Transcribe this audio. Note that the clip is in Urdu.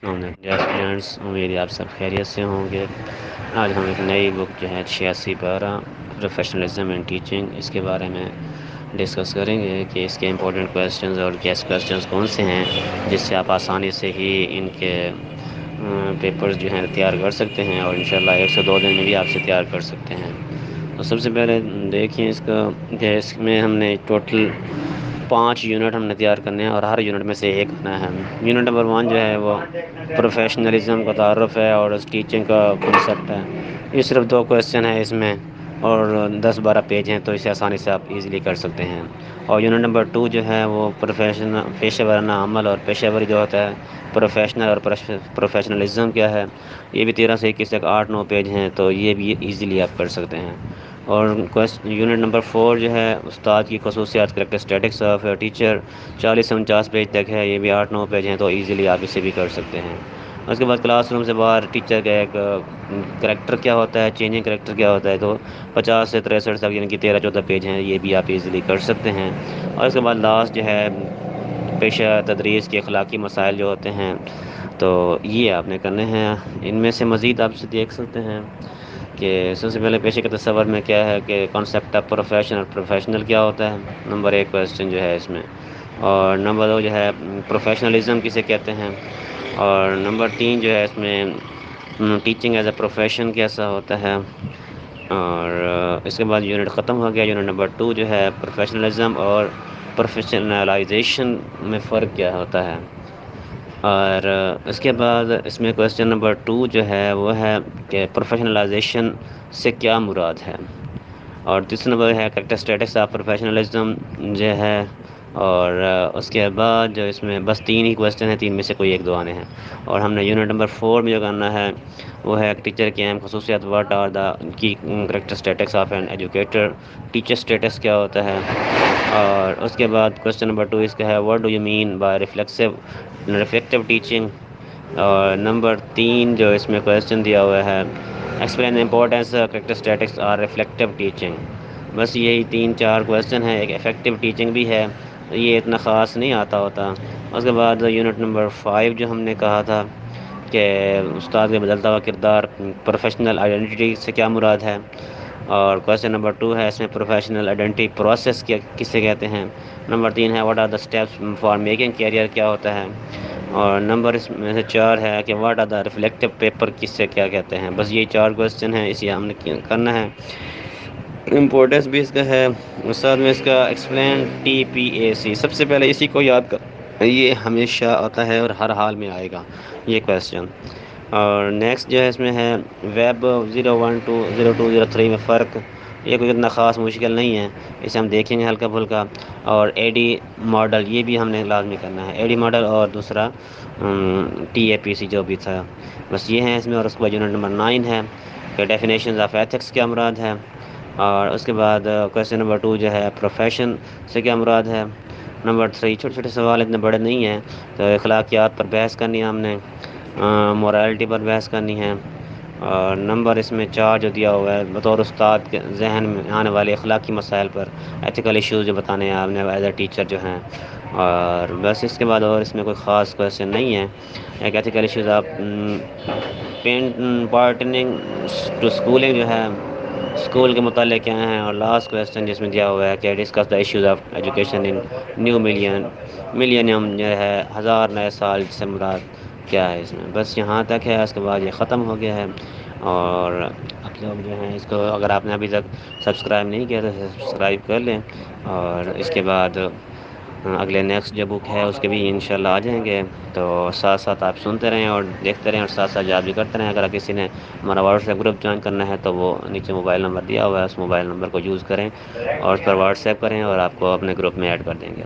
السلام علیکم اسٹوڈینٹس، امید ہے آپ سب خیریت سے ہوں گے۔ آج ہم ایک نئی بک جو ہے 86/12 پروفیشنلزم ان ٹیچنگ، اس کے بارے میں ڈسکس کریں گے کہ اس کے امپورٹنٹ کویسچنز اور گیس کویسچنز کون سے ہیں جس سے آپ آسانی سے ہی ان کے پیپرز جو ہیں تیار کر سکتے ہیں، اور انشاءاللہ 1 سے 2 دن میں بھی آپ سے تیار کر سکتے ہیں۔ تو سب سے پہلے دیکھیں اس کا کہ اس میں ہم نے ٹوٹل 5 یونٹ ہم نے تیار کرنے ہیں، اور ہر یونٹ میں سے ایک آنا ہے۔ یونٹ نمبر 1 جو ہے وہ پروفیشنلزم کا تعارف ہے اور اس ٹیچنگ کا کنسیپٹ ہے۔ یہ صرف 2 کویسچن ہے اس میں، اور 10-12 پیج ہیں، تو اسے آسانی سے آپ ایزیلی کر سکتے ہیں۔ اور یونٹ نمبر 2 جو ہے وہ پیشہ ورانہ عمل اور پیشہ وری جو ہوتا ہے، پروفیشنل اور پروفیشنلزم کیا ہے، یہ بھی 13 سے 21 تک 8-9 پیج ہیں، تو یہ بھی ایزیلی آپ کر سکتے ہیں۔ اور یونٹ نمبر 4 جو ہے استاد کی خصوصیات کریکٹرسٹیٹکس آف ٹیچر، 40 سے 49 پیج تک ہے، یہ بھی 8-9 پیج ہیں، تو ایزیلی آپ اسے بھی کر سکتے ہیں۔ اس کے بعد کلاس روم سے باہر ٹیچر کا ایک کریکٹر کیا ہوتا ہے، چینجنگ کریکٹر کیا ہوتا ہے، تو 50 سے 63 تک، یعنی کہ 13-14 پیج ہیں، یہ بھی آپ ایزیلی کر سکتے ہیں۔ اور اس کے بعد لاسٹ جو ہے پیشہ تدریس کے اخلاقی مسائل جو ہوتے ہیں، تو یہ آپ نے کرنے ہیں۔ ان میں سے مزید آپ سے دیکھ سکتے ہیں کہ سب سے پہلے پیشے کے تصور میں کیا ہے کہ کانسیپٹ آف پروفیشن اور پروفیشنل کیا ہوتا ہے، نمبر 1 کویسچن جو ہے اس میں۔ اور نمبر 2 جو ہے پروفیشنلزم کسے کہتے ہیں، اور نمبر 3 جو ہے اس میں ٹیچنگ ایز اے پروفیشن کیسا ہوتا ہے۔ اور اس کے بعد یونٹ ختم ہو گیا۔ یونٹ نمبر 2 جو ہے پروفیشنلزم اور پروفیشنلائزیشن میں فرق کیا ہوتا ہے۔ اور اس کے بعد اس میں کویسچن نمبر 2 جو ہے وہ ہے کہ پروفیشنلائزیشن سے کیا مراد ہے۔ اور تیسرا نمبر ہے کریکٹرسٹیٹکس آف پروفیشنلزم جو ہے۔ اور اس کے بعد جو اس میں بس 3 ہی کویسچن ہیں، 3 میں سے کوئی 1-2 آنے ہیں۔ اور ہم نے یونٹ نمبر 4 میں جو کرنا ہے وہ ہے ٹیچر کی اہم خصوصیات، what are the key characteristics of an educator, teacher status کیا ہوتا ہے۔ اور اس کے بعد کویسچن نمبر 2 اس کا ہے what do you mean by reflective teaching. اور نمبر 3 جو اس میں کویسچن دیا ہوا ہے explain the importance characteristics are reflective teaching. بس یہی 3-4 کویسچن ہیں۔ ایک افیکٹو ٹیچنگ بھی ہے، یہ اتنا خاص نہیں آتا ہوتا۔ اس کے بعد یونٹ نمبر 5 جو ہم نے کہا تھا کہ استاد کا بدلتا ہوا کردار، پروفیشنل آئیڈینٹی سے کیا مراد ہے۔ اور کویسچن نمبر 2 ہے اس میں پروفیشنل آئیڈینٹی پروسیس کسے کہتے ہیں۔ نمبر 3 ہے what are the steps for making career کیا ہوتا ہے۔ اور نمبر اس میں سے 4 ہے کہ what are the reflective paper کس سے کیا کہتے ہیں۔ بس یہ 4 کویسچن ہیں، اسی ہم نے کرنا ہے۔ امپورٹنس بھی اس کا ہے، استاد میں اس کا ایکسپلین TPAC، سب سے پہلے اسی کو یاد کر، یہ ہمیشہ آتا ہے اور ہر حال میں آئے گا یہ کویسچن۔ اور نیکسٹ جو ہے اس میں ہے ویب 01-02-03 میں فرق، یہ کوئی اتنا خاص مشکل نہیں ہے، اسے ہم دیکھیں گے ہلکا پھلکا۔ اور AD ماڈل یہ بھی ہم نے لازمی کرنا ہے، AD ماڈل، اور دوسرا TAPC جو بھی تھا، بس یہ ہیں اس میں۔ اور اس کے بعد یونٹ نمبر 9 ہے کہ ڈیفینیشنز آف ایتھکس کیا مراد ہے۔ اور اس کے بعد کویسچن نمبر 2 جو ہے پروفیشن سے کیا مراد ہے۔ نمبر 3 چھوٹے چھوٹے سوال، اتنے بڑے نہیں ہیں، تو اخلاقیات پر بحث کرنی ہے ہم نے، مورالٹی پر بحث کرنی ہے۔ اور نمبر اس میں 4 جو دیا ہوا ہے بطور استاد کے ذہن میں آنے والے اخلاقی مسائل پر، ایتھیکل ایشوز جو بتانے ہیں آپ نے ایز اے ٹیچر جو ہیں۔ اور بس اس کے بعد اور اس میں کوئی خاص کویسچن نہیں ہے۔ ایک ایتھیکل ایشوز آپ پارٹننگ ٹو اسکولنگ جو ہے، اسکول کے متعلق کیا ہیں۔ اور لاسٹ کویسچن جس میں دیا ہوا ہے کہ discuss the issues of education in new millennium جو ہے 1000 نئے سال سے مراد کیا ہے اس میں۔ بس یہاں تک ہے، اس کے بعد یہ ختم ہو گیا ہے۔ اور آپ لوگ جو ہیں اس کو، اگر آپ نے ابھی تک سبسکرائب نہیں کیا تو سبسکرائب کر لیں۔ اور اس کے بعد اگلے نیکسٹ جو بک ہے اس کے بھی انشاءاللہ آ جائیں گے، تو ساتھ ساتھ آپ سنتے رہیں اور دیکھتے رہیں، اور ساتھ ساتھ یاد بھی کرتے رہیں۔ اگر کسی نے ہمارا واٹس ایپ گروپ جوائن کرنا ہے تو وہ نیچے موبائل نمبر دیا ہوا ہے، اس موبائل نمبر کو یوز کریں اور اس پر واٹس ایپ کریں، اور آپ کو اپنے گروپ میں ایڈ کر دیں گے۔